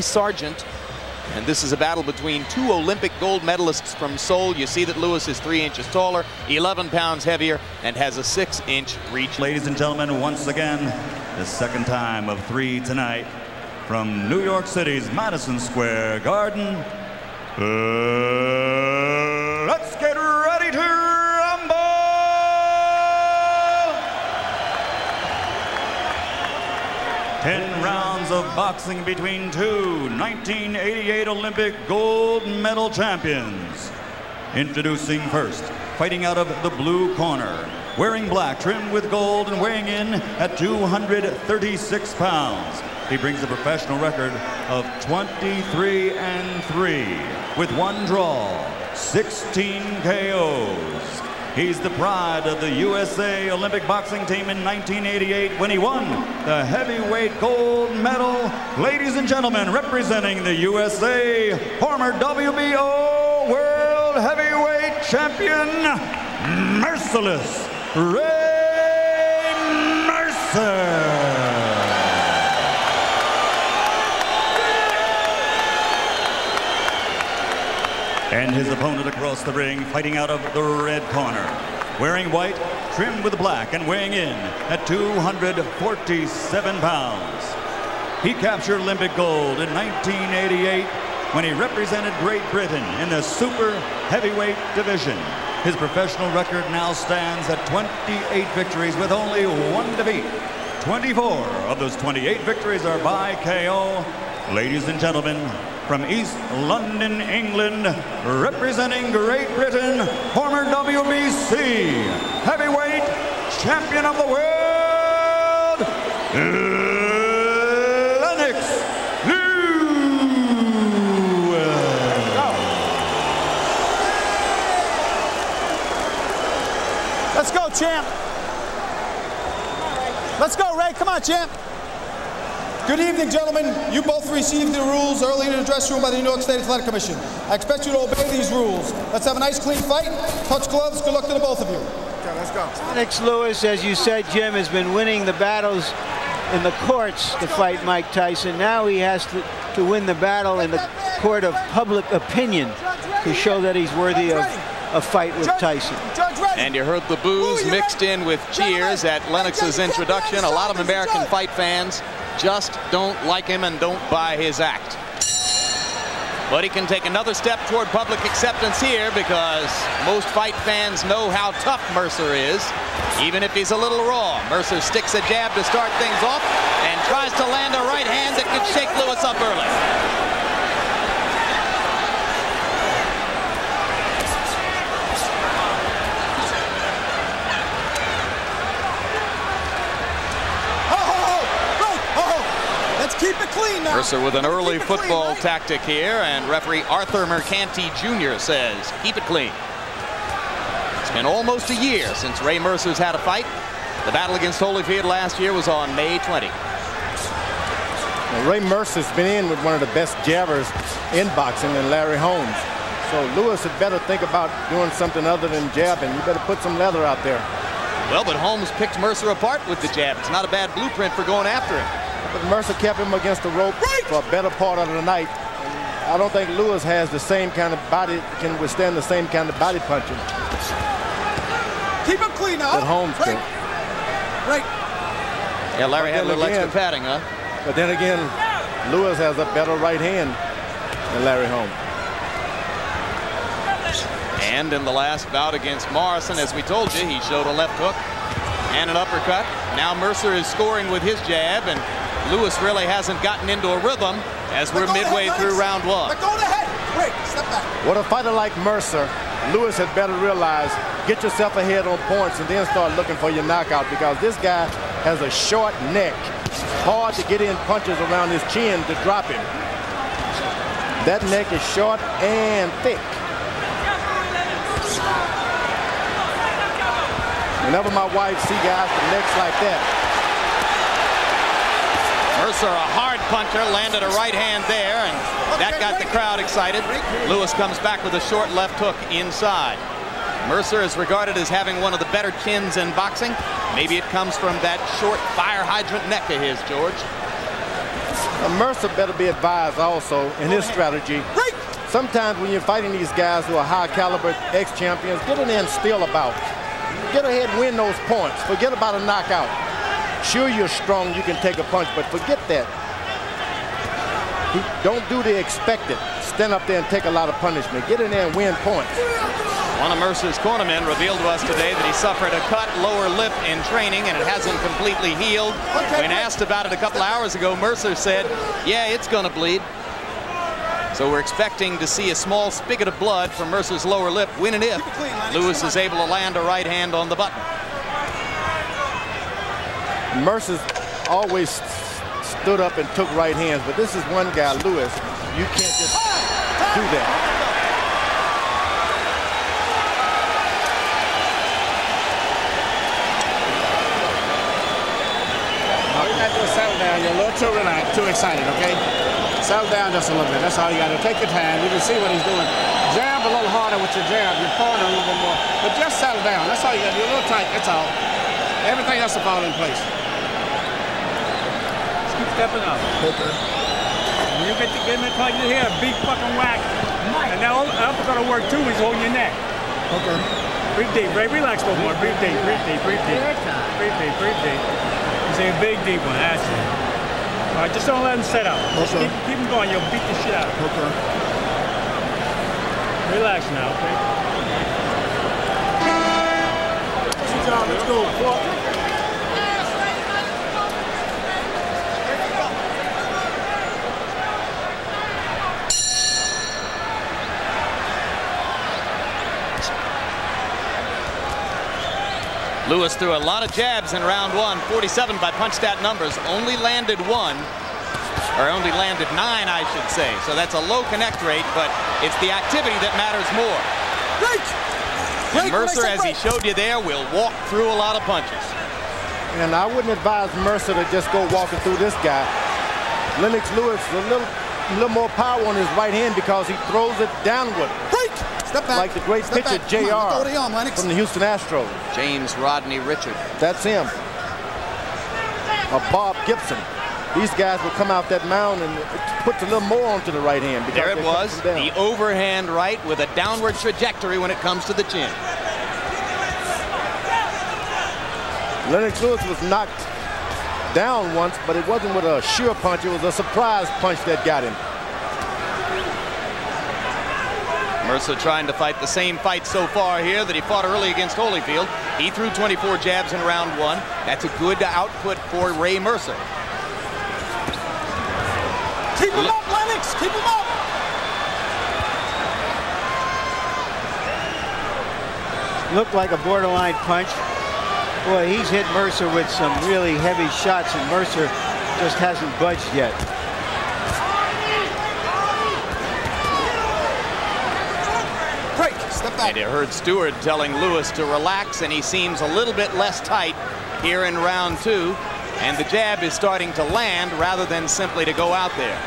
Lee Sargent. And this is a battle between two Olympic gold medalists from Seoul. You see that Lewis is 3 inches taller, 11 pounds heavier, and has a 6-inch reach. Ladies and gentlemen, once again, the second time of 3 tonight from New York City's Madison Square Garden. Let's get ready to rumble! 10 rounds of boxing between two 1988 Olympic gold medal champions. Introducing first, fighting out of the blue corner, wearing black trimmed with gold and weighing in at 236 pounds. He brings a professional record of 23-3 with 1 draw, 16 KOs. He's the pride of the USA Olympic boxing team in 1988 when he won the heavyweight gold medal. Ladies and gentlemen, representing the USA, former WBO World Heavyweight Champion, Merciless Ray Mercer. And his opponent across the ring, fighting out of the red corner, wearing white, trimmed with black, and weighing in at 247 pounds. He captured Olympic gold in 1988 when he represented Great Britain in the super heavyweight division. His professional record now stands at 28 victories with only 1 defeat. 24 of those 28 victories are by KO. Ladies and gentlemen, from East London, England, representing Great Britain, former WBC heavyweight champion of the world, Lennox. Let's go, champ. Let's go, Ray. Come on, champ. Good evening, gentlemen. You both received the rules early in the dressing room by the New York State Athletic Commission. I expect you to obey these rules. Let's have a nice, clean fight. Touch gloves. Good luck to the both of you. Okay, let's go. Lennox Lewis, as you said, Jim, has been winning the battles in the courts to fight Mike Tyson. Now he has to win the battle in the court of public opinion to show that he's worthy of a fight with Tyson. And you heard the boos mixed in with cheers at Lennox's introduction. A lot of American fight fans just don't like him and don't buy his act. But he can take another step toward public acceptance here because most fight fans know how tough Mercer is, even if he's a little raw. Mercer sticks a jab to start things off and tries to land a right hand that could shake Lewis up early. Keep it clean now. Mercer with an early football tactic here, and referee Arthur Mercanti Jr. says, keep it clean. It's been almost a year since Ray Mercer's had a fight. The battle against Holyfield last year was on May 20. Now, Ray Mercer's been in with one of the best jabbers in boxing than Larry Holmes. So Lewis had better think about doing something other than jabbing. You better put some leather out there. Well, but Holmes picked Mercer apart with the jab. It's not a bad blueprint for going after him. But Mercer kept him against the rope for a better part of the night. I don't think Lewis has the same kind of body, can withstand the same kind of body punching. Keep him clean now. That Holmes can. Right. Yeah, Larry had a little extra padding, huh? But then again, Lewis has a better right hand than Larry Holmes. And in the last bout against Morrison, as we told you, he showed a left hook and an uppercut. Now Mercer is scoring with his jab, and Lewis really hasn't gotten into a rhythm as we're midway through round 1. Let go of the head. Break. Step back. With a fighter like Mercer, Lewis had better realize, get yourself ahead on points and then start looking for your knockout, because this guy has a short neck. Hard to get in punches around his chin to drop him. That neck is short and thick. Whenever my wife see guys with necks like that. Mercer, a hard puncher, landed a right hand there, and that got the crowd excited. Lewis comes back with a short left hook inside. Mercer is regarded as having one of the better chins in boxing. Maybe it comes from that short fire hydrant neck of his, George. Mercer better be advised also in his strategy. Sometimes when you're fighting these guys who are high caliber ex-champions, get in there and steal about. Get ahead and win those points. Forget about a knockout. Sure, you're strong, you can take a punch, but forget that. Don't do the expected. Stand up there and take a lot of punishment. Get in there and win points. One of Mercer's cornermen revealed to us today that he suffered a cut lower lip in training and it hasn't completely healed. When asked about it a couple hours ago, Mercer said, yeah, it's going to bleed. So we're expecting to see a small spigot of blood from Mercer's lower lip when and if Lewis is able to land a right hand on the button. Mercer's always stood up and took right hands, but this is one guy, Lewis. You can't just do that. All you got to do is settle down. You're a little too relaxed, too excited, okay? Settle down just a little bit. That's all you got to do. Take your time. You can see what he's doing. Jab a little harder with your jab. You're throwing a little bit more. But just settle down. That's all you got to do. You're a little tight. That's all. Everything else will fall in place. Just keep stepping up. Okay. When you get in the clutch, you hear a big fucking whack. And now upper's going to work too. He's holding your neck. Okay. Breathe deep. Relax a little more. Breathe deep. Breathe deep. Breathe deep. Breathe deep. Breathe deep. You say a big deep one. That's it. All right, just don't let him set up. Okay. Keep him going. You'll beat the shit out of him. Okay. Relax now, okay? Good job. Let's go. Lewis threw a lot of jabs in round one, 47 by punch stat numbers, only landed 1, or only landed 9, I should say. So that's a low connect rate, but it's the activity that matters more. And Mercer, as he showed you there, will walk through a lot of punches. And I wouldn't advise Mercer to just go walking through this guy. Lennox Lewis, a little more power on his right hand because he throws it downward. Step back. Like the great pitcher J.R. from the Houston Astros. James Rodney Richard. That's him. Bob Gibson. These guys will come out that mound and it puts a little more onto the right hand. There it was, the overhand right with a downward trajectory when it comes to the chin. Lennox Lewis was knocked down once, but it wasn't with a sure punch. It was a surprise punch that got him. Mercer trying to fight the same fight so far here that he fought early against Holyfield. He threw 24 jabs in round one. That's a good output for Ray Mercer. Keep him up, Lennox! Keep him up! Looked like a borderline punch. Boy, he's hit Mercer with some really heavy shots, and Mercer just hasn't budged yet. And you heard Stewart telling Lewis to relax, and he seems a little bit less tight here in round two. And the jab is starting to land rather than simply to go out there.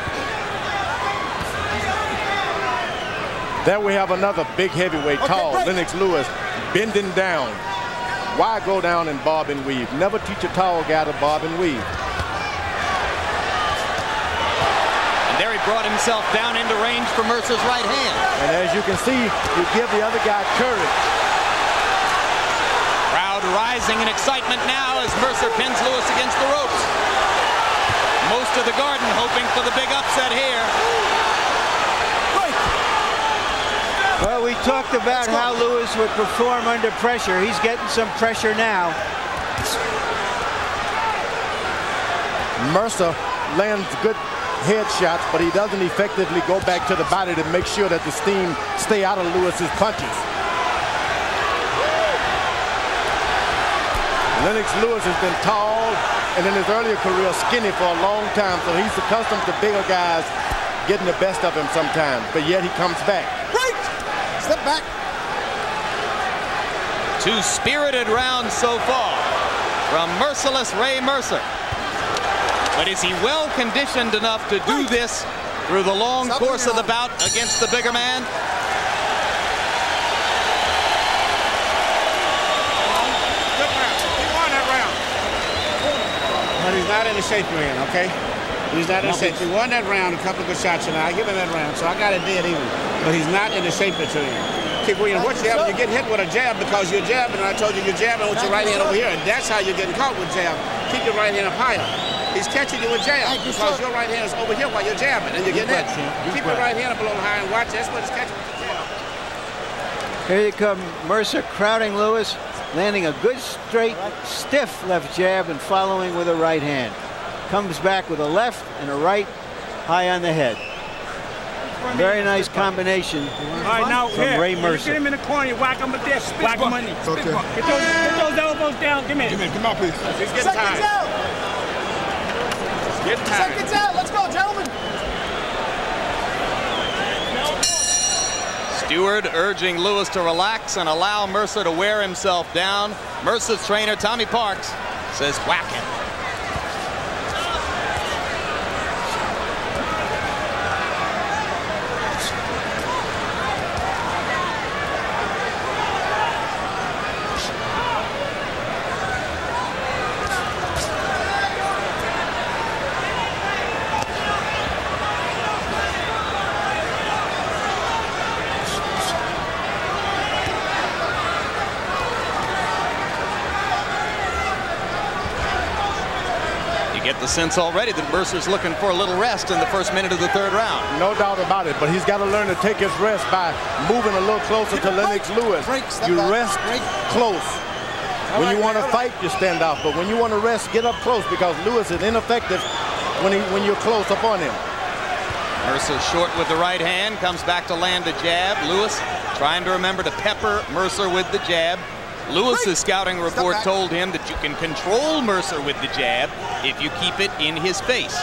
There we have another big heavyweight, tall Lennox Lewis, bending down. Why go down and bob and weave? Never teach a tall guy to bob and weave. There he brought himself down into range for Mercer's right hand. And as you can see, you give the other guy courage. Crowd rising in excitement now as Mercer pins Lewis against the ropes. Most of the Garden hoping for the big upset here. Well, we talked about how Lewis would perform under pressure. He's getting some pressure now. Mercer lands good head shots, but he doesn't effectively go back to the body to make sure that the steam stay out of Lewis's punches. Lennox Lewis has been tall and in his earlier career skinny for a long time, so he's accustomed to bigger guys getting the best of him sometimes, but yet he comes back. Step back. 2 spirited rounds so far from merciless Ray Mercer. But is he well conditioned enough to do this through the long course of the bout against the bigger man? Good round. He won that round. But he's not in the shape you're in, okay? He's not in shape. He won that round, a couple of good shots, and I give him that round, so I got it dead even. But he's not in the shape that you're in. Keep Williams, what you have, you get hit with a jab because you're jabbing, and I told you you're jabbing with your right hand over here, and that's how you're getting caught with jab. Keep your right hand up higher. He's catching you with jab because your right hand is over here while you're jabbing, and you're getting hit. Keep your right hand up a little high and watch. That's what it's catching with the jab. Here they come, Mercer crowding Lewis, landing a good straight, stiff left jab and following with a right hand. Comes back with a left and a right high on the head. Very nice combination from Ray Mercer. Get him in the corner, you whack him with this, whack him on it. Okay. Get those elbows down, give me. Come on, please. He's getting tired. Getting tired. Seconds out. Let's go, gentlemen. Stewart urging Lewis to relax and allow Mercer to wear himself down. Mercer's trainer, Tommy Parks, says whack him. Get the sense already that Mercer's looking for a little rest in the first minute of the third round. No doubt about it, but he's got to learn to take his rest by moving a little closer to Lennox Lewis. You rest close. When you want to fight, you stand out, but when you want to rest, get up close because Lewis is ineffective when you're close up on him. Mercer short with the right hand, comes back to land a jab. Lewis trying to remember to pepper Mercer with the jab. Lewis's scouting report told him that you can control Mercer with the jab if you keep it in his face.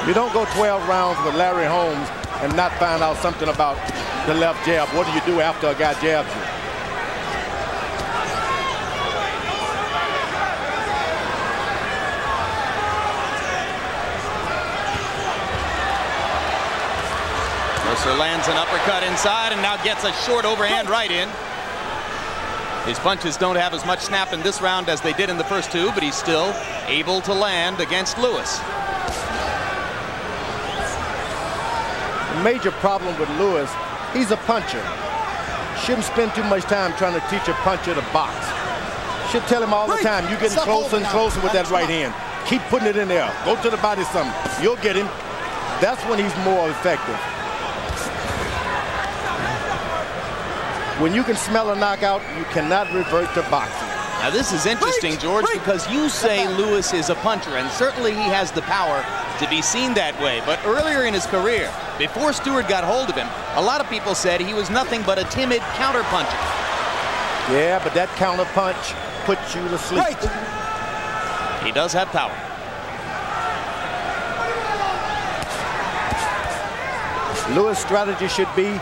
You don't go 12 rounds with Larry Holmes and not find out something about the left jab. What do you do after a guy jabs you? Mercer lands an uppercut inside and now gets a short overhand right in. His punches don't have as much snap in this round as they did in the first two, but he's still able to land against Lewis. The major problem with Lewis, he's a puncher. Shouldn't spend too much time trying to teach a puncher to box. Should tell him all the time, you're getting closer and closer with that right hand. Keep putting it in there. Go to the body some. You'll get him. That's when he's more effective. When you can smell a knockout, you cannot revert to boxing. Now this is interesting, George, because you say Lewis is a puncher, and certainly he has the power to be seen that way. But earlier in his career, before Stewart got hold of him, a lot of people said he was nothing but a timid counterpuncher. Yeah, but that counterpunch puts you to sleep. He does have power. Lewis' strategy should be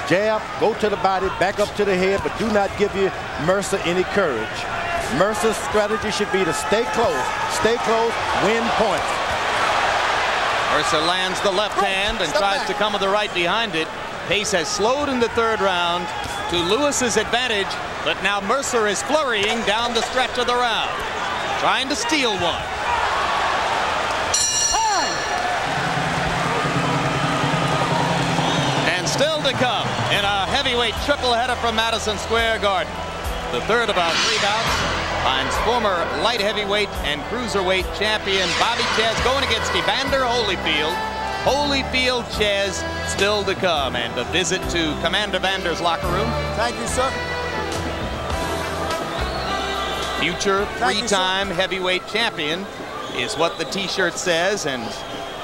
jab, go to the body, back up to the head, but do not give you Mercer any courage. Mercer's strategy should be to stay close, win points. Mercer lands the left hand and tries to come with the right behind it. Pace has slowed in the third round to Lewis's advantage, but now Mercer is flurrying down the stretch of the round, trying to steal one. Still to come in a heavyweight triple header from Madison Square Garden. The third of our three bouts finds former light heavyweight and cruiserweight champion Bobby Chez going against Evander Holyfield. Holyfield Chez still to come, and a visit to Commander Vander's locker room. Thank you, sir. Future three-time heavyweight champion is what the t-shirt says, and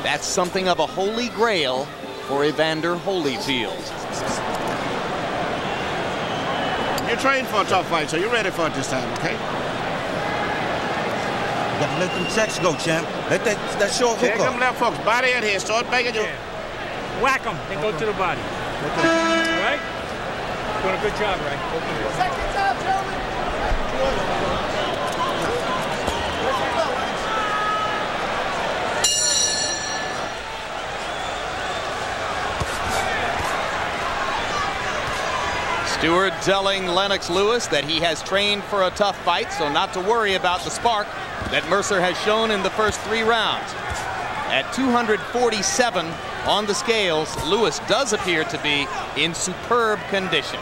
that's something of a holy grail for Evander Holyfield. You trained for a tough fight, so you're ready for it this time, okay? You got to let them checks go, champ. Let that short hook Take up. them left hooks, body in here, start banging you. Whack them, then go to the body. All right? Doing a good job, Ray. Seconds out, gentlemen. Stewart telling Lennox Lewis that he has trained for a tough fight, so not to worry about the spark that Mercer has shown in the first 3 rounds. At 247 on the scales, Lewis does appear to be in superb condition.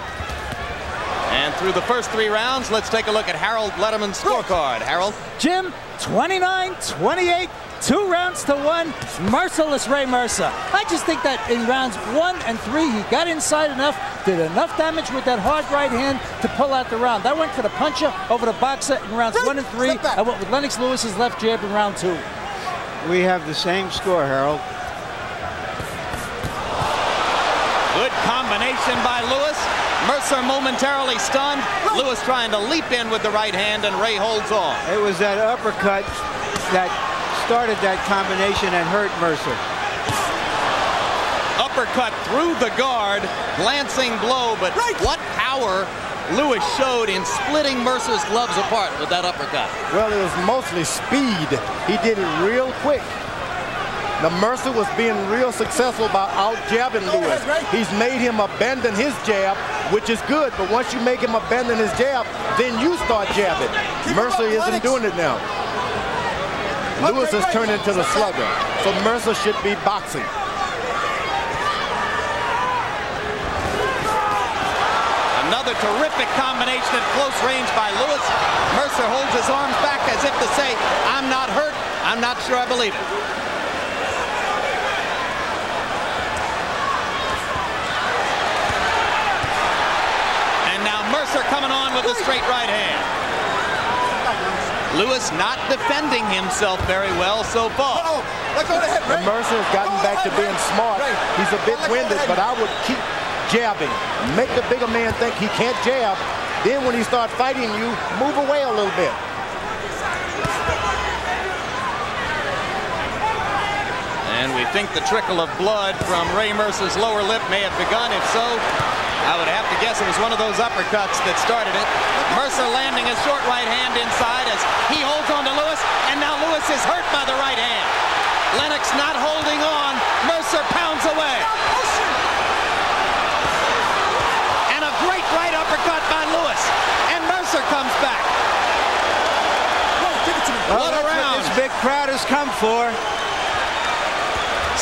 And through the first 3 rounds, let's take a look at Harold Letterman's scorecard. Harold? Jim, 29-28, 2 rounds to 1, merciless Ray Mercer. I just think that in rounds 1 and 3, he got inside enough, did enough damage with that hard right hand to pull out the round. That went for the puncher over the boxer in rounds 1 and 3. I went with Lennox Lewis's left jab in round 2. We have the same score, Harold. Good combination by Lewis. Mercer momentarily stunned. Lewis trying to leap in with the right hand, and Ray holds on. It was that uppercut that started that combination and hurt Mercer. Uppercut through the guard, glancing blow, but what power Lewis showed in splitting Mercer's gloves apart with that uppercut. Well, it was mostly speed. He did it real quick. Now, Mercer was being real successful by out-jabbing Lewis. He's made him abandon his jab, which is good, but once you make him abandon his jab, then you start jabbing. Mercer isn't doing it now. Lewis has turned into the slugger, so Mercer should be boxing. Another terrific combination at close range by Lewis. Mercer holds his arms back as if to say, I'm not hurt, I'm not sure I believe it. And now Mercer coming on with a straight right hand. Lewis not defending himself very well so far. And Mercer has gotten back to being smart. He's a bit winded, but I would keep jabbing. Make the bigger man think he can't jab. Then when he starts fighting you, move away a little bit. And we think the trickle of blood from Ray Mercer's lower lip may have begun. If so, I would have to guess it was one of those uppercuts that started it. Mercer landing a short right hand inside as he holds on to Lewis, and now Lewis is hurt by the right hand. Lennox not holding on. Mercer pounds away. And a great right uppercut by Lewis, and Mercer comes back. Well, that's what this big crowd has come for.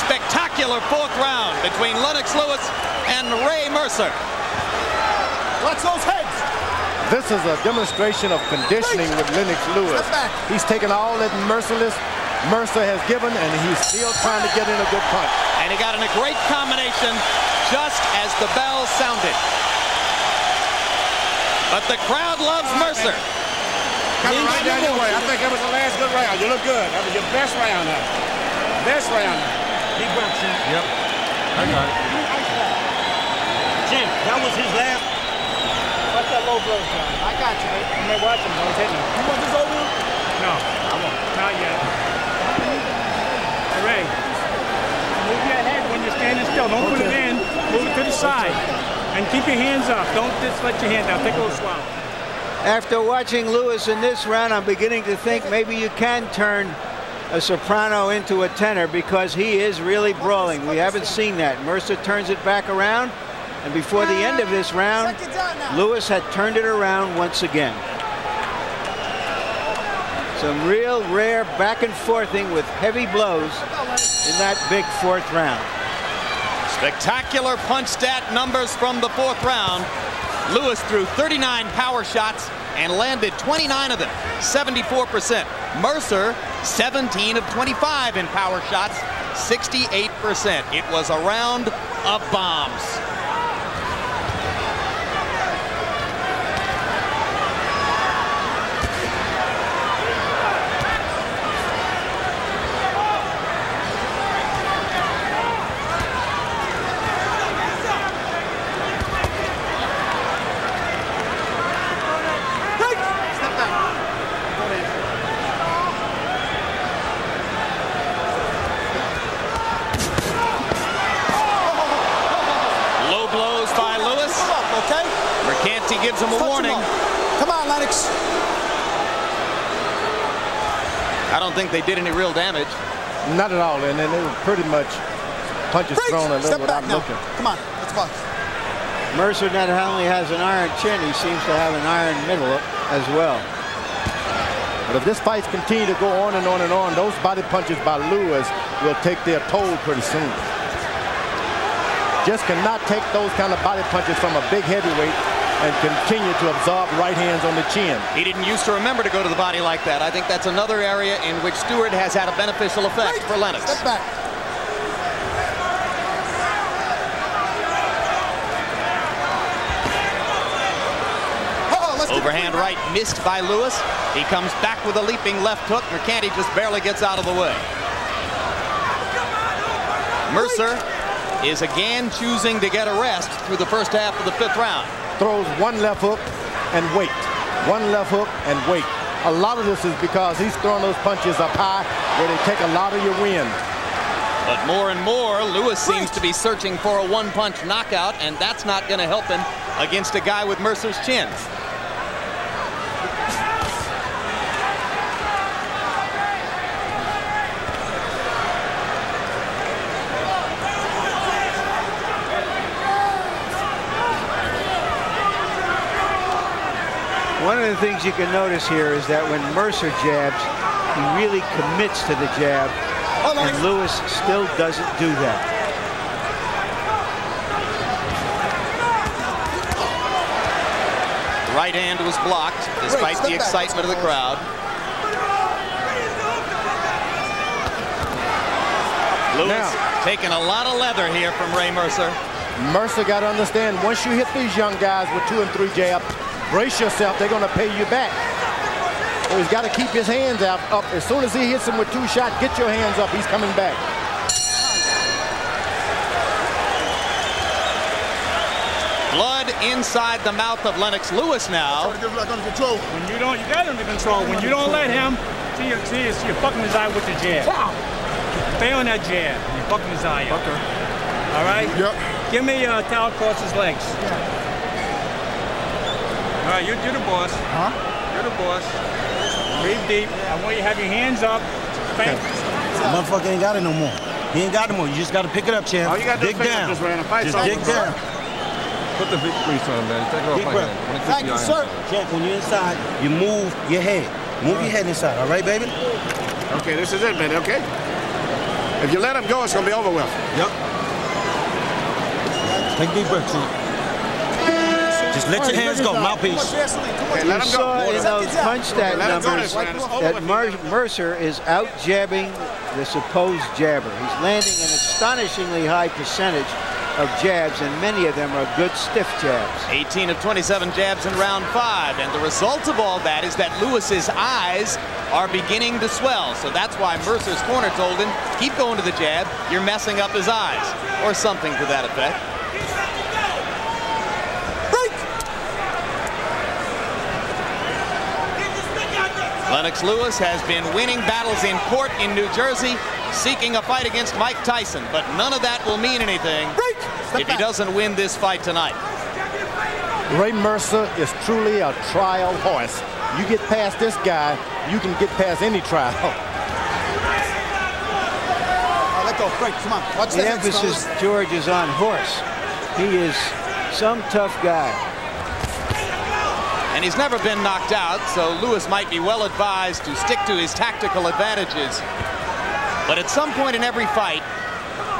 Spectacular 4th round between Lennox Lewis and Ray Mercer. Watch those heads. This is a demonstration of conditioning with Lennox Lewis. He's taken all that Mercer has given, and he's still trying to get in a good punch. And he got in a great combination just as the bell sounded. But the crowd loves Mercer. Coming right down your way. I think that was the last good round. You look good. That was your best round now. Best round now. Deep breath, Jim. Yep. I got it. Jim, that was his last. Watch that low blow, John. I got you, mate. I'm not watching. Don't hit me. You want this over? No, I won't. Not yet. Ray, move your head when you're standing still. Don't put it in. Move it to the side. And keep your hands up. Don't just let your hands down. Take a little swallow. After watching Lewis in this round, I'm beginning to think maybe you can turn a soprano into a tenor, because he is really brawling. We haven't seen that. Mercer turns it back around, and before the end of this round, Lewis had turned it around once again. Some real rare back and forthing with heavy blows in that big 4th round. Spectacular punch stat numbers from the 4th round. Lewis threw 39 power shots and landed 29 of them, 74%. Mercer, 17 of 25 in power shots, 68%. It was a round of bombs. Gives him a warning. Come on, Lennox. I don't think they did any real damage. Not at all, and then they were pretty much punches thrown a little without looking. Come on, let's box. Mercer not only has an iron chin, he seems to have an iron middle as well. But if this fight continue to go on and on and on, those body punches by Lewis will take their toll pretty soon. Just cannot take those kind of body punches from a big heavyweight and continue to absorb right hands on the chin. He didn't used to remember to go to the body like that. I think that's another area in which Stewart has had a beneficial effect for Lennox. Step back. Overhand right missed by Lewis. He comes back with a leaping left hook. McCanty just barely gets out of the way. Mercer is again choosing to get a rest through the first half of the 5th round. Throws one left hook and wait. One left hook and wait. A lot of this is because he's throwing those punches up high where they take a lot of your wind. But more and more, Lewis seems to be searching for a one-punch knockout, and that's not going to help him against a guy with Mercer's chin. One of the things you can notice here is that when Mercer jabs, he really commits to the jab, and Lewis still doesn't do that. The right hand was blocked despite the excitement of the crowd. Lewis taking a lot of leather here from Ray Mercer. Mercer got to understand, once you hit these young guys with 2 and 3 jabs, brace yourself, they're going to pay you back. So he's got to keep his hands up. As soon as he hits him with 2 shots, get your hands up. He's coming back. Blood inside the mouth of Lennox. Lewis now. When you don't, you got him under control. When you don't let him, you're fucking his eye with the jab. Stay on that jab. You're fucking his eye up. Okay. All right? Yep. Give me a towel across his legs. All right, you're the boss. Huh? You're the boss. Breathe deep. I want you to have your hands up. Bang. Motherfucker ain't got it no more. He ain't got it no more. You just got to pick it up, champ. All you got to do is pick up this random fight. Just dig down. Put the big grease on, man. Take it off like that. Thank you, sir. Champ, when you're inside, you move your head. Move your head inside, all right, baby? Okay, this is it, man, okay? If you let him go, it's going to be over with. Yep. Take a deep breath, champ. Just let your hands go, mouthpiece. Okay, let him go. saw in those punch stat numbers that Mercer is out-jabbing the supposed jabber. He's landing an astonishingly high percentage of jabs, and many of them are good stiff jabs. 18 of 27 jabs in round 5, and the result of all that is that Lewis's eyes are beginning to swell. So that's why Mercer's corner told him, keep going to the jab, you're messing up his eyes, or something to that effect. Lennox Lewis has been winning battles in court in New Jersey, seeking a fight against Mike Tyson, but none of that will mean anything if he doesn't win this fight tonight. Ray Mercer is truly a trial horse. You get past this guy, you can get past any trial. Let go. Great. Come on. Watch the emphasis, George, is on horse. He is some tough guy. And he's never been knocked out, so Lewis might be well advised to stick to his tactical advantages. But at some point in every fight,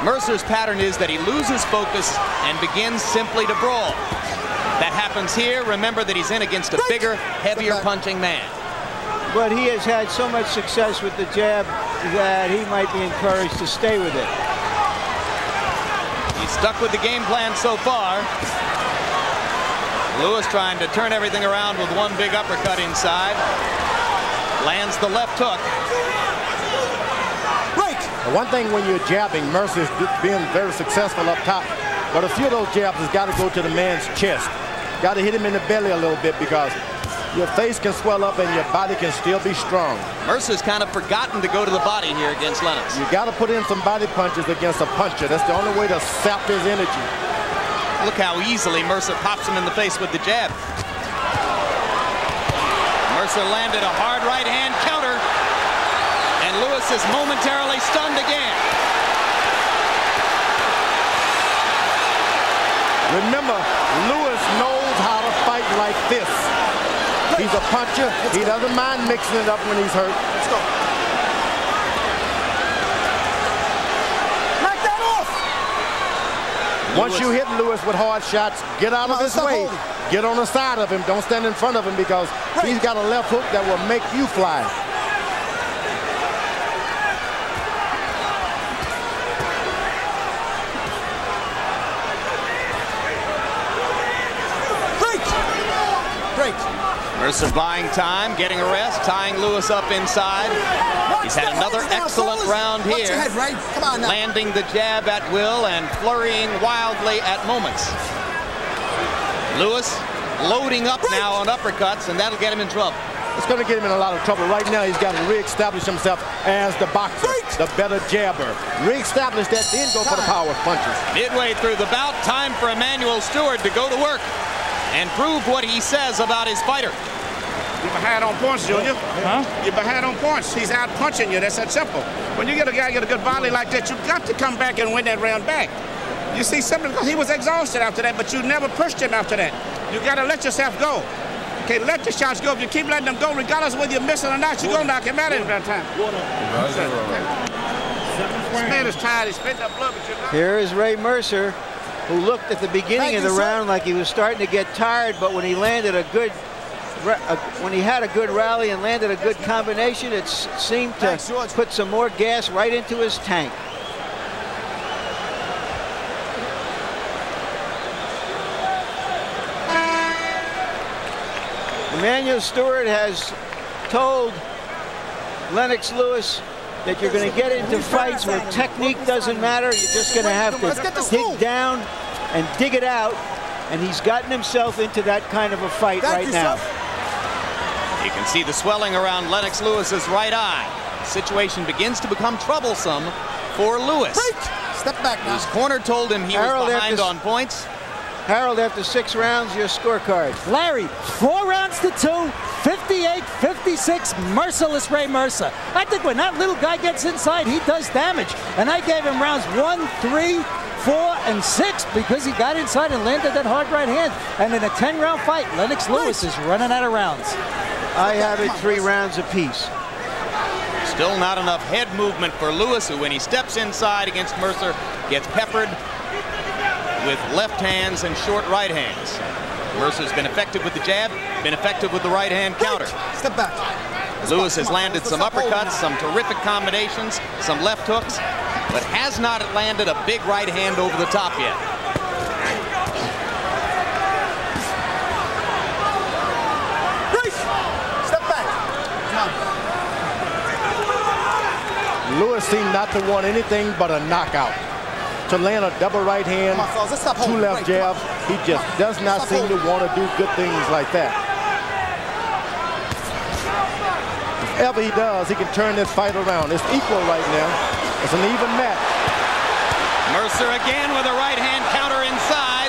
Mercer's pattern is that he loses focus and begins simply to brawl. That happens here. Remember that he's in against a bigger, heavier punching man. But he has had so much success with the jab that he might be encouraged to stay with it. He's stuck with the game plan so far. Lewis trying to turn everything around with one big uppercut inside. Lands the left hook. Break. One thing when you're jabbing, Mercer's being very successful up top, but a few of those jabs has got to go to the man's chest. Got to hit him in the belly a little bit because your face can swell up and your body can still be strong. Mercer's kind of forgotten to go to the body here against Lennox. You got to put in some body punches against a puncher. That's the only way to sap his energy. Look how easily Mercer pops him in the face with the jab. Mercer landed a hard right hand counter, and Lewis is momentarily stunned again. Remember, a puncher. He doesn't mind mixing it up when he's hurt. Let's go. Knock that off! Once you hit Lewis with hard shots, get out of his way. Get on the side of him. Don't stand in front of him because he's got a left hook that will make you fly. Break. Mercer buying time, getting a rest, tying Lewis up inside. He's had another excellent round here, Come on now. landing the jab at will and flurrying wildly at moments. Lewis loading up now on uppercuts, and that'll get him in trouble. It's going to get him in a lot of trouble. Right now, he's got to reestablish himself as the boxer, the better jabber. Reestablish that, then go for the power punches. Midway through the bout, time for Emmanuel Stewart to go to work and prove what he says about his fighter. You're behind on points, Junior. Huh? You're behind on points. He's out punching you. That's that simple. When you get a guy get a good volley like that, you've got to come back and win that round back. You see, simply because he was exhausted after that, but you never pushed him after that. You got to let yourself go. Okay, let the shots go. If you keep letting them go, regardless of whether you're missing or not, you're going to knock him out at that time. This man is tired. He's spitting up blood, but you're not. Here is Ray Mercer, who looked at the beginning of the round like he was starting to get tired, but when he landed a good, when he had a good rally and landed a good combination, it seemed to put some more gas right into his tank. Emmanuel Stewart has told Lennox Lewis that you're going to get into fights where technique doesn't matter. You're just going to have to dig down and dig it out. And he's gotten himself into that kind of a fight right now. You can see the swelling around Lennox Lewis's right eye. The situation begins to become troublesome for Lewis. Step back now. His corner told him he was behind on points. Harold, after 6 rounds, your scorecard. Larry, 4 rounds to 2, 58-56, merciless Ray Mercer. I think when that little guy gets inside, he does damage. And I gave him rounds 1, 3, 4, and 6 because he got inside and landed that hard right hand. And in a 10-round fight, Lennox Lewis is running out of rounds. I have it 3 rounds apiece. Still not enough head movement for Lewis, who when he steps inside against Mercer, gets peppered with left hands and short right hands. Mercer's been effective with the jab, been effective with the right hand counter. Step back. Lewis has landed some uppercuts, some terrific combinations, some left hooks, but has not landed a big right hand over the top yet. Step back. Come on. Lewis seemed not to want anything but a knockout. To land a double right hand, 2 left jabs, he just does not seem to want to do good things like that. If ever he does, he can turn this fight around. It's equal right now. It's an even match. Mercer again with a right hand counter inside.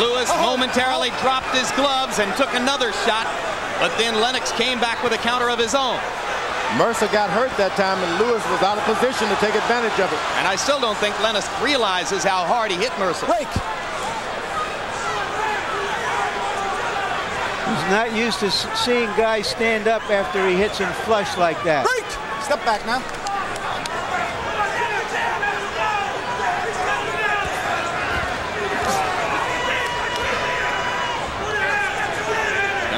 Lewis momentarily dropped his gloves and took another shot, but then Lennox came back with a counter of his own. Mercer got hurt that time, and Lewis was out of position to take advantage of it. And I still don't think Lennox realizes how hard he hit Mercer. He's not used to seeing guys stand up after he hits him flush like that. Step back now.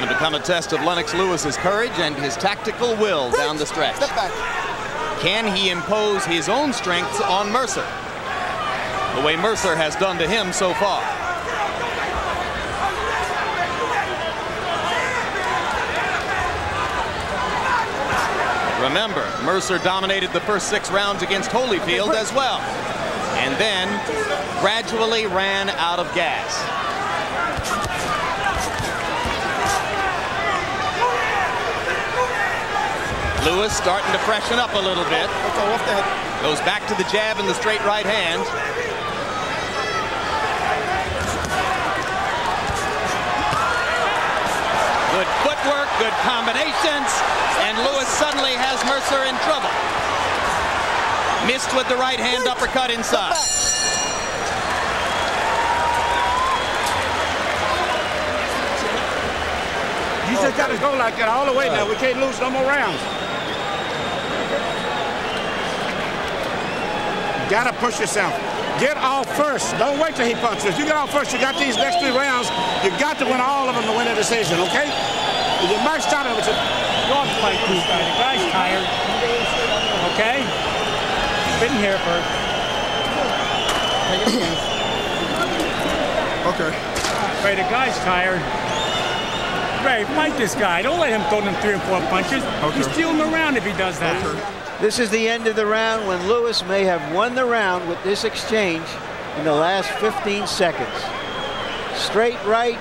Become a test of Lennox Lewis's courage and his tactical will down the stretch. Step back. Can he impose his own strengths on Mercer, the way Mercer has done to him so far? Remember, Mercer dominated the first 6 rounds against Holyfield as well, and then gradually ran out of gas. Lewis starting to freshen up a little bit. Goes back to the jab and the straight right hand. Good footwork, good combinations, and Lewis suddenly has Mercer in trouble. Missed with the right hand uppercut inside. You just got to go like that all the way now. We can't lose no more rounds. Got to push yourself. Get off first. Don't wait till he punches. You get off first. You got these next 3 rounds. You got to win all of them to win a decision, okay? You might start it with your fight too. The guy's tired. Okay? Been here first. Okay. Ray, the guy's tired. Ray, fight this guy. Don't let him throw them 3 or 4 punches. Okay. He's stealing him around if he does that. Okay. This is the end of the round when Lewis may have won the round with this exchange in the last 15 seconds. Straight right,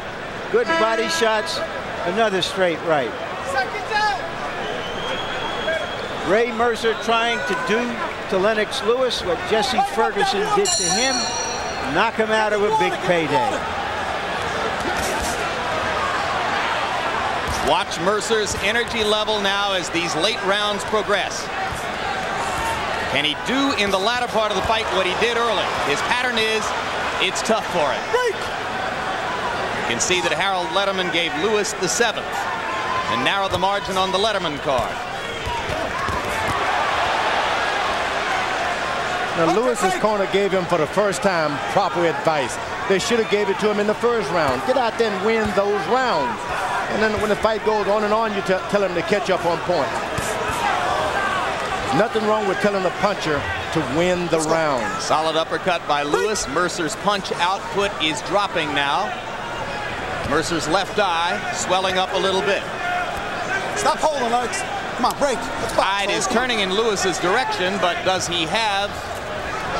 good body shots, another straight right. Ray Mercer trying to do to Lennox Lewis what Jesse Ferguson did to him, knock him out of a big payday. Watch Mercer's energy level now as these late rounds progress. Can he do in the latter part of the fight what he did early? His pattern is, it's tough for him. You can see that Harold Letterman gave Lewis the 7th and narrowed the margin on the Letterman card. Now Lewis's corner gave him for the first time proper advice. They should have gave it to him in the first round. Get out there and win those rounds. And then when the fight goes on and on, you tell him to catch up on points. Nothing wrong with telling the puncher to win the round. Solid uppercut by Lewis. Mercer's punch output is dropping now. Mercer's left eye swelling up a little bit. Stop holding, Lennox. Come on, break. Tide is turning in Lewis's direction, but does he have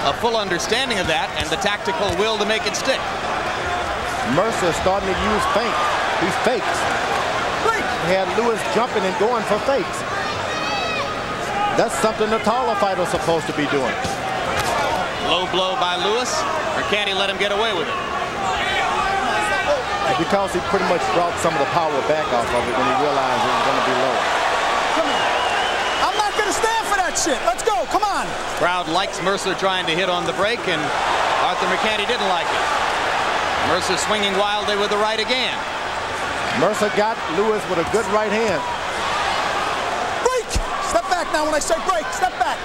a full understanding of that and the tactical will to make it stick? Mercer starting to use feint. He fakes. He had Lewis jumping and going for fakes. That's something the taller fighter's supposed to be doing. Low blow by Lewis, or can't he let him get away with it? Because he pretty much brought some of the power back off of it when he realized it was going to be low. Come on. I'm not going to stand for that shit. Let's go. Come on. Crowd likes Mercer trying to hit on the break, and Arthur McCanty didn't like it. Mercer swinging wildly with the right again. Mercer got Lewis with a good right hand. Step back now when I say break. Step back.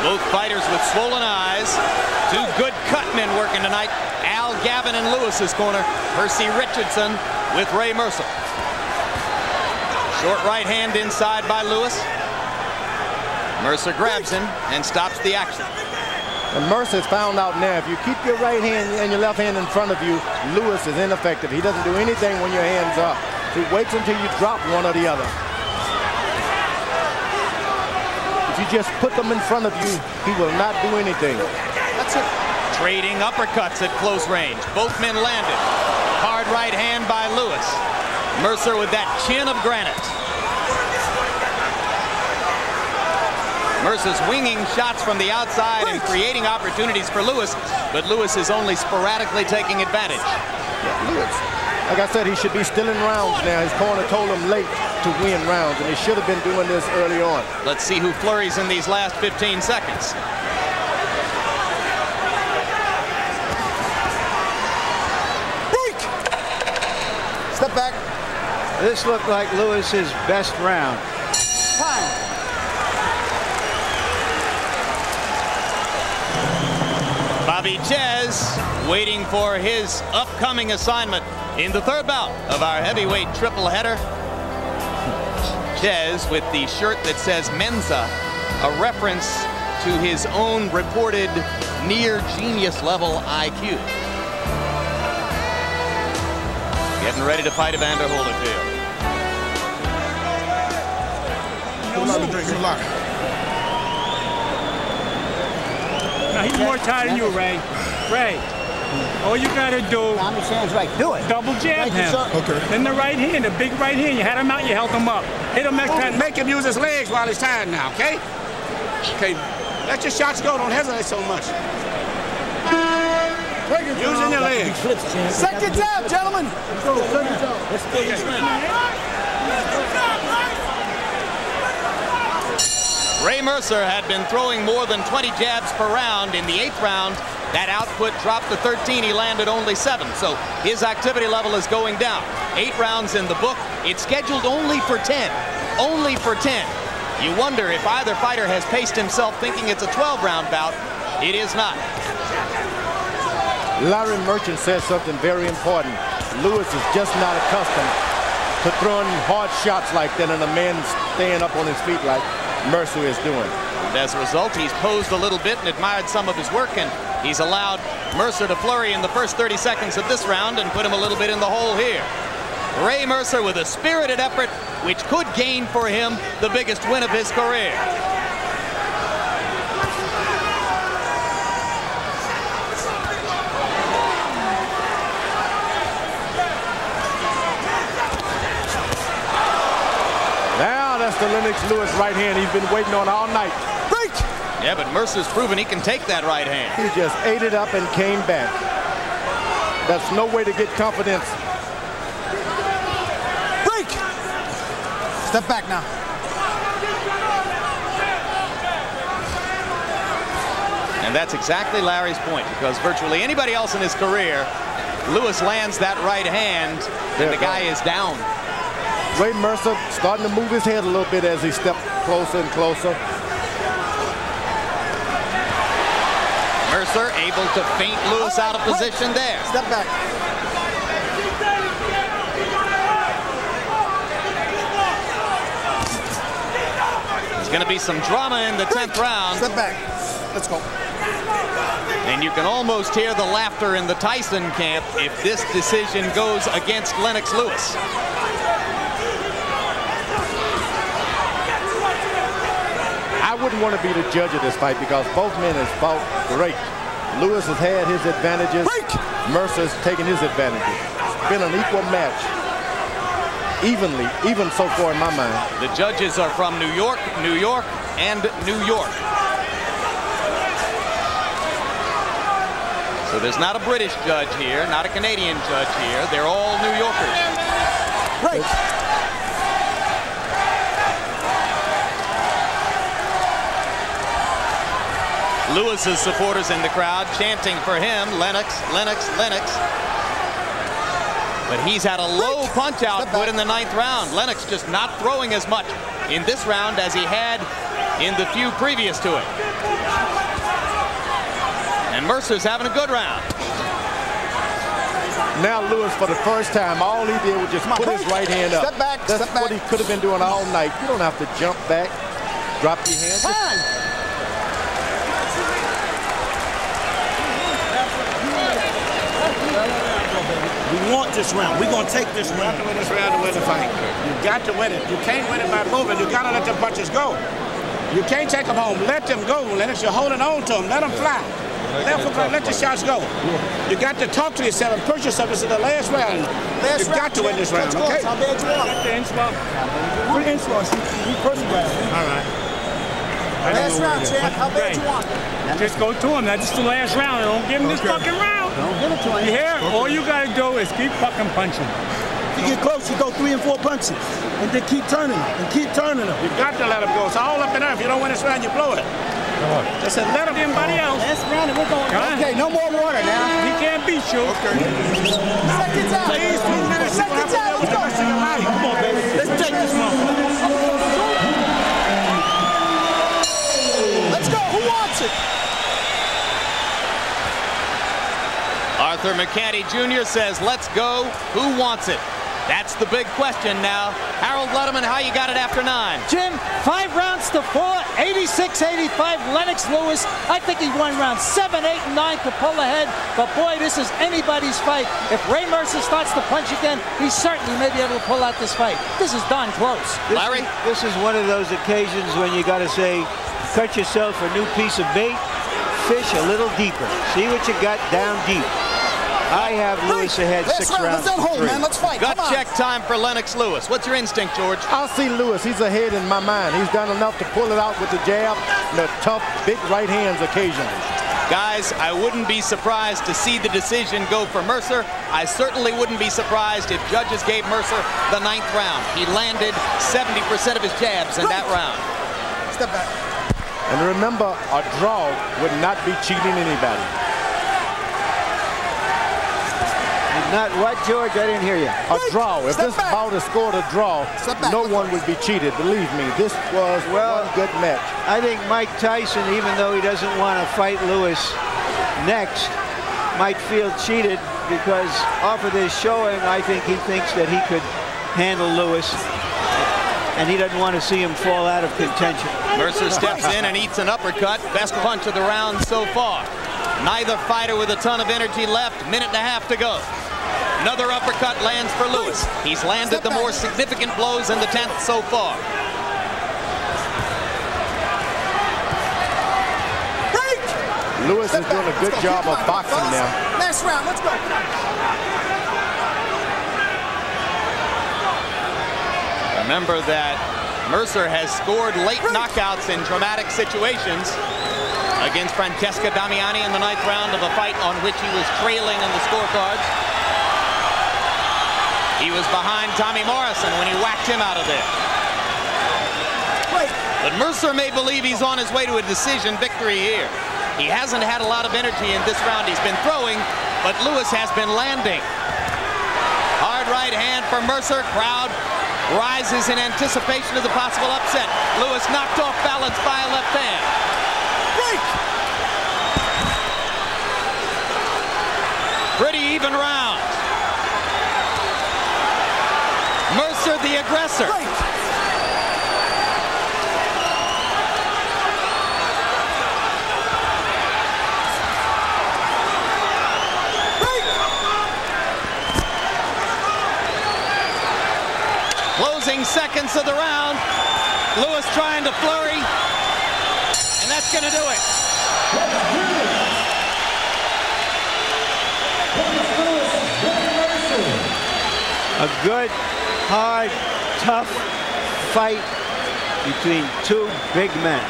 Both fighters with swollen eyes. 2 good cut men working tonight. Al Gavin in Lewis's corner. Percy Richardson with Ray Mercer. Short right hand inside by Lewis. Mercer grabs him and stops the action. And Mercer's found out now, if you keep your right hand and your left hand in front of you, Lewis is ineffective. He doesn't do anything when your hand's up. He waits until you drop one or the other. If you just put them in front of you, he will not do anything. That's it. Trading uppercuts at close range. Both men landed. Hard right hand by Lewis. Mercer with that chin of granite. Mercer's winging shots from the outside and creating opportunities for Lewis, but Lewis is only sporadically taking advantage. Yeah, Lewis, like I said, he should be still in rounds now. His corner told him late to win rounds, and he should have been doing this early on. Let's see who flurries in these last 15 seconds. Break! Step back. This looked like Lewis's best round. Time. Bobby Ches waiting for his upcoming assignment in the 3rd bout of our heavyweight triple header. Ches with the shirt that says Mensa, a reference to his own reported near genius level IQ. Getting ready to fight Evander Holyfield. Now he's more tired than you, Ray. Ray, all you gotta do, Right. Do it. double jab him. Okay. Then the right hand, the big right hand. You had him out, you held him up. Hit him next time. Make him use his legs while he's tired now, okay? Okay. Let your shots go. Don't hesitate so much. Using your legs. Second jab, gentlemen. Ray Mercer had been throwing more than 20 jabs per round in the 8th round. That output dropped to 13. He landed only 7. So his activity level is going down. 8 rounds in the book. It's scheduled only for 10. Only for 10. You wonder if either fighter has paced himself thinking it's a 12-round bout. It is not. Larry Merchant said something very important. Lewis is just not accustomed to throwing hard shots like that and a man staying up on his feet like Mercer is doing. And as a result, he's posed a little bit and admired some of his work, and he's allowed Mercer to flurry in the first 30 seconds of this round and put him a little bit in the hole here. Ray Mercer with a spirited effort, which could gain for him the biggest win of his career. Now that's the Lennox Lewis right hand he's been waiting on all night. Break! Yeah, but Mercer's proven he can take that right hand. He just ate it up and came back. That's no way to get confidence. Break! Step back now. And that's exactly Larry's point, because virtually anybody else in his career, Lewis lands that right hand, and the guy is down. Ray Mercer starting to move his head a little bit as he stepped closer and closer. Mercer able to feint Lewis out of position there. Step back. There's going to be some drama in the 10th round. Step back. Let's go. And you can almost hear the laughter in the Tyson camp if this decision goes against Lennox Lewis. I wouldn't want to be the judge of this fight because both men have fought great. Lewis has had his advantages. Mercer's taken his advantages. It's been an equal match. Even so far in my mind. The judges are from New York, New York, and New York. So there's not a British judge here, not a Canadian judge here. They're all New Yorkers. Break. Lewis's supporters in the crowd chanting for him, Lennox, Lennox, Lennox. But he's had a low punch output in the 9th round. Lennox just not throwing as much in this round as he had in the few previous to it. And Mercer's having a good round. Now Lewis, for the first time, all he did was just put his right hand up. Step back. That's Step back. what he could have been doing all night. You don't have to jump back, drop your hands. Time. We want this round. We're going to take this round. You got to win this round to win the fight. You got to win it. You can't win it by moving. You got to let the punches go. You can't take them home. Let them go, Lennox. You're holding on to them. Let them fly. Let the shots go. You got to talk to yourself and push yourself. This is the last round. You got to win this round, okay? How bad you want? Let the inch ball. Put inch ball. You person grab. All right. Last round, champ. How bad you want? Just go to him. That's the last round. Don't give him this fucking round. Don't give it to him. You hear? All you got to do is keep fucking punching. If you get close, you go 3 and 4 punches. And then keep turning them. And keep turning them. You got to let them go. It's all up in there. If you don't win this round, you blow it. I said, let him. Anybody else? Last round and we're going. Okay, no more water now. He can't beat you. Seconds out. Please, 2 minutes. Seconds out. Let's go. Come on, baby. Let's take this one. Let's go. Who wants it? Arthur McCanty Jr. says, let's go. Who wants it? That's the big question now. Harold Letterman, how you got it after 9? Jim, 5 rounds to 4, 86-85, Lennox Lewis. I think he won rounds 7, 8, and 9 to pull ahead. But boy, this is anybody's fight. If Ray Mercer starts to punch again, he certainly may be able to pull out this fight. This is darn close. Larry? This is one of those occasions when you got to say, cut yourself a new piece of bait, fish a little deeper. See what you got down deep. I have Lewis ahead 6 rounds to 3. Man. Let's fight. Gut check time for Lennox Lewis. What's your instinct, George? I'll see Lewis. He's ahead in my mind. He's done enough to pull it out with the jab and the tough, big right hands occasionally. Guys, I wouldn't be surprised to see the decision go for Mercer. I certainly wouldn't be surprised if judges gave Mercer the 9th round. He landed 70% of his jabs in that round. Step back. And remember, a draw would not be cheating anybody. Not what, George? I didn't hear you. A draw. If this bout is scored a draw, no one would be cheated. Believe me, this was one good match. I think Mike Tyson, even though he doesn't want to fight Lewis next, might feel cheated because off of this showing, I think he thinks that he could handle Lewis, and he doesn't want to see him fall out of contention. Mercer steps in and eats an uppercut. Best punch of the round so far. Neither fighter with a ton of energy left. Minute and a half to go. Another uppercut lands for Lewis. He's landed the more significant blows in the 10th so far. Lewis is doing a good job of boxing now. Next round, let's go. Remember that Mercer has scored late knockouts in dramatic situations against Francesca Damiani in the 9th round of a fight on which he was trailing in the scorecards. He was behind Tommy Morrison when he whacked him out of there. But Mercer may believe he's on his way to a decision victory here. He hasn't had a lot of energy in this round. He's been throwing, but Lewis has been landing. Hard right hand for Mercer. Crowd rises in anticipation of the possible upset. Lewis knocked off balance by a left hand. Pretty even round. Mercer the aggressor. Closing seconds of the round. Lewis trying to flurry, and that's going to do it. A good, hard, tough fight between two big men.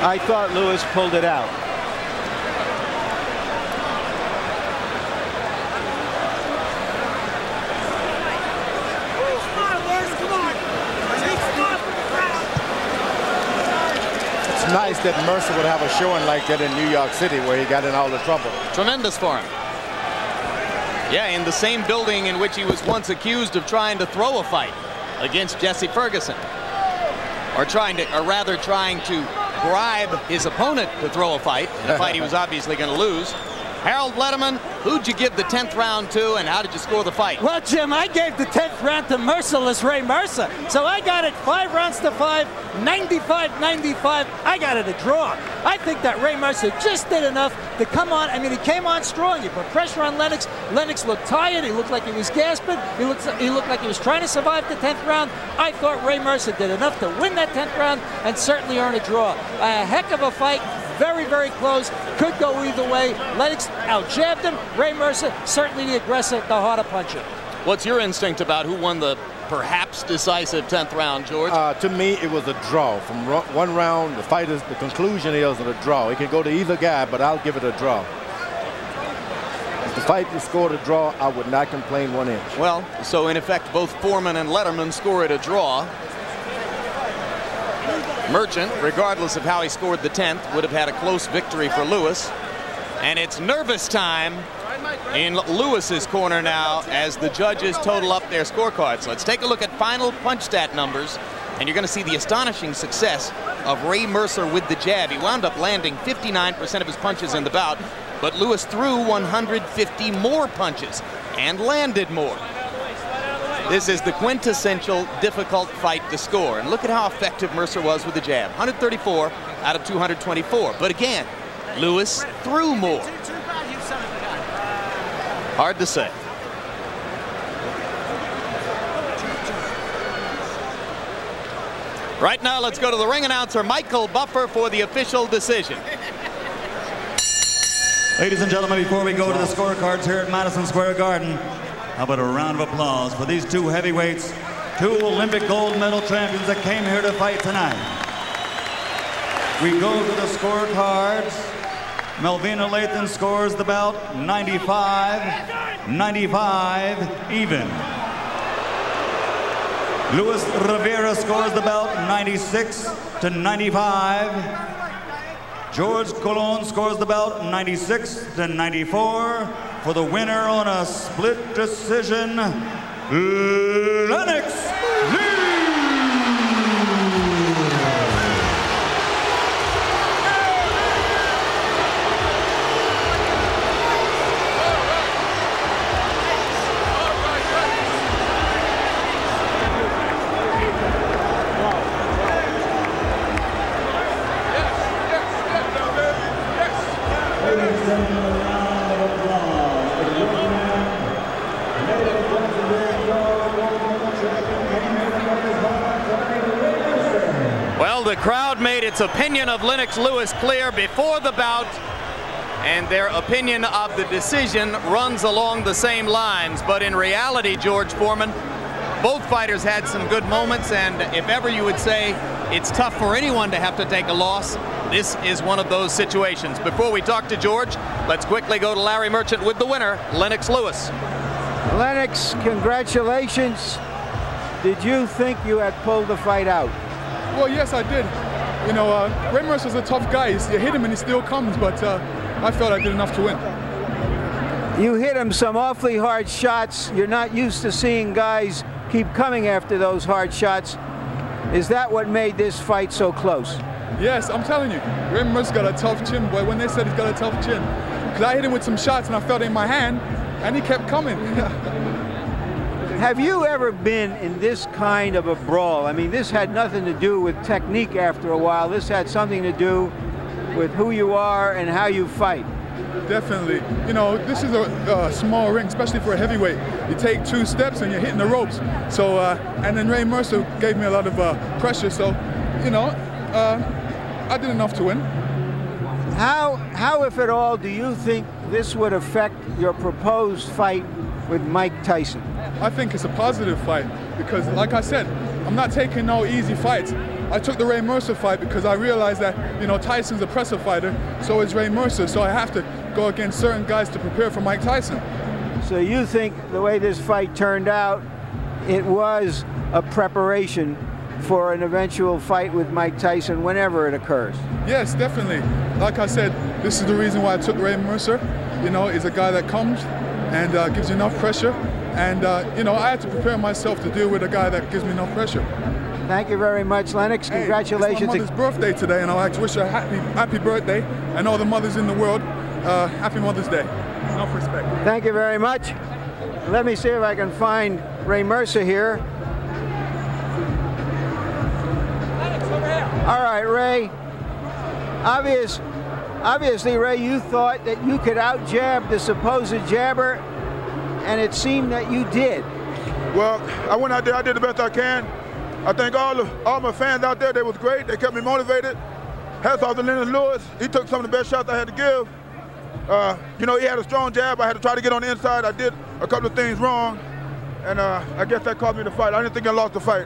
I thought Lewis pulled it out. It's nice that Mercer would have a showing like that in New York City where he got in all the trouble. Tremendous for him. Yeah, in the same building in which he was once accused of trying to throw a fight against Jesse Ferguson. Or rather trying to bribe his opponent to throw a fight, in a fight he was obviously going to lose. Harold Letterman, who'd you give the 10th round to, and how did you score the fight? Well, Jim, I gave the 10th round to Merciless Ray Mercer. So I got it 5 rounds to 5, 95-95. I got it a draw. I think that Ray Mercer just did enough to come on. I mean, he came on strong. He put pressure on Lennox. Lennox looked tired. He looked like he was gasping. He looked like he was trying to survive the 10th round. I thought Ray Mercer did enough to win that 10th round and certainly earn a draw. A heck of a fight. Very, very close. Could go either way. Lennox out-jabbed him. Ray Mercer, certainly the aggressor, the harder puncher. What's your instinct about who won the perhaps decisive 10th round, George? To me, it was a draw. From one round, the conclusion is a draw. It can go to either guy, but I'll give it a draw. If the fight was scored a draw, I would not complain 1 inch. Well, so in effect, both Foreman and Letterman scored a draw. Merchant, regardless of how he scored the 10th, would have had a close victory for Lewis. And it's nervous time in Lewis's corner now as the judges total up their scorecards. Let's take a look at final punch stat numbers, and you're going to see the astonishing success of Ray Mercer with the jab. He wound up landing 59% of his punches in the bout, but Lewis threw 150 more punches and landed more. This is the quintessential difficult fight to score. And look at how effective Mercer was with the jab. 134 out of 224. But again, Lewis threw more. Hard to say. Right now, let's go to the ring announcer, Michael Buffer, for the official decision. Ladies and gentlemen, before we go to the scorecards here at Madison Square Garden, how about a round of applause for these two heavyweights, two Olympic gold medal champions that came here to fight tonight. We go to the scorecards. Melvina Lathan scores the bout 95-95 even. Luis Rivera scores the bout 96-95. George Colon scores the bout 96-94 for the winner on a split decision, Lennox. Well, the crowd made its opinion of Lennox Lewis clear before the bout, and their opinion of the decision runs along the same lines. But in reality, George Foreman, both fighters had some good moments, and if ever you would say it's tough for anyone to have to take a loss, this is one of those situations. Before we talk to George, let's quickly go to Larry Merchant with the winner, Lennox Lewis. Lennox, congratulations. Did you think you had pulled the fight out? Well, yes, I did. You know, Ray Mercer's a tough guy. You hit him and he still comes, but I felt I did enough to win. You hit him some awfully hard shots. You're not used to seeing guys keep coming after those hard shots. Is that what made this fight so close? Yes, I'm telling you, Ray Mercer's got a tough chin, boy. When they said he's got a tough chin, because I hit him with some shots and I felt it in my hand, and he kept coming. Have you ever been in this kind of a brawl? I mean, this had nothing to do with technique after a while. This had something to do with who you are and how you fight. Definitely. You know, this is a small ring, especially for a heavyweight. You take 2 steps and you're hitting the ropes. So, and then Ray Mercer gave me a lot of pressure. So, you know, I did enough to win. How, if at all, do you think this would affect your proposed fight with Mike Tyson? I think it's a positive fight because, like I said, I'm not taking no easy fights. I took the Ray Mercer fight because I realized that, you know, Tyson's a presser fighter, so is Ray Mercer, so I have to go against certain guys to prepare for Mike Tyson. So you think the way this fight turned out, it was a preparation for an eventual fight with Mike Tyson whenever it occurs? Yes, definitely. Like I said, this is the reason why I took Ray Mercer. You know, he's a guy that comes and gives you enough pressure. And, you know, I had to prepare myself to deal with a guy that gives me enough pressure. Thank you very much, Lennox. Congratulations. Hey, it's my mother's birthday today, and I'd like to wish her a happy birthday, and all the mothers in the world, happy Mother's Day. Enough respect. Thank you very much. Let me see if I can find Ray Mercer here. Lennox, over here. All right, Ray. Obviously, Ray, you thought that you could out-jab the supposed jabber, and it seemed that you did. Well, I went out there, I did the best I can. I think all my fans out there, they was great. They kept me motivated. Hats off to Lennox Lewis. He took some of the best shots I had to give. You know, he had a strong jab. I had to try to get on the inside. I did a couple of things wrong, and I guess that cost me the fight. I didn't think I lost the fight.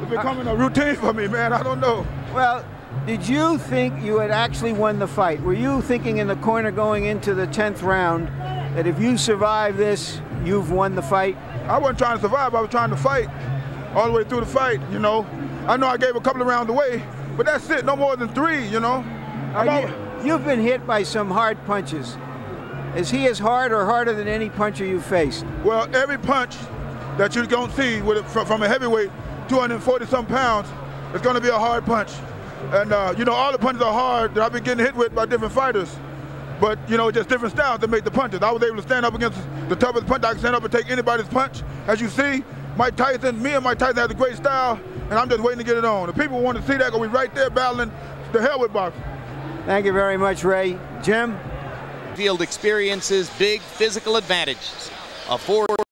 It's becoming a routine for me, man. I don't know. Well, did you think you had actually won the fight? Were you thinking in the corner going into the 10th round that if you survive this, you've won the fight? I wasn't trying to survive. I was trying to fight all the way through the fight, you know. I know I gave a couple of rounds away, but that's it. No more than 3, you know. You've been hit by some hard punches. Is he as hard or harder than any puncher you've faced? Well, every punch that you're going to see from a heavyweight, 240-some pounds, is going to be a hard punch. And, you know, all the punches are hard that I've been getting hit with by different fighters. But, you know, just different styles that make the punches. I was able to stand up against the toughest punch. I can stand up and take anybody's punch. As you see, Mike Tyson, me and Mike Tyson have a great style, and I'm just waiting to get it on. The people want to see that because we're right there battling the hell with boxing. Thank you very much, Ray. Jim? Field experiences big physical advantages. A 4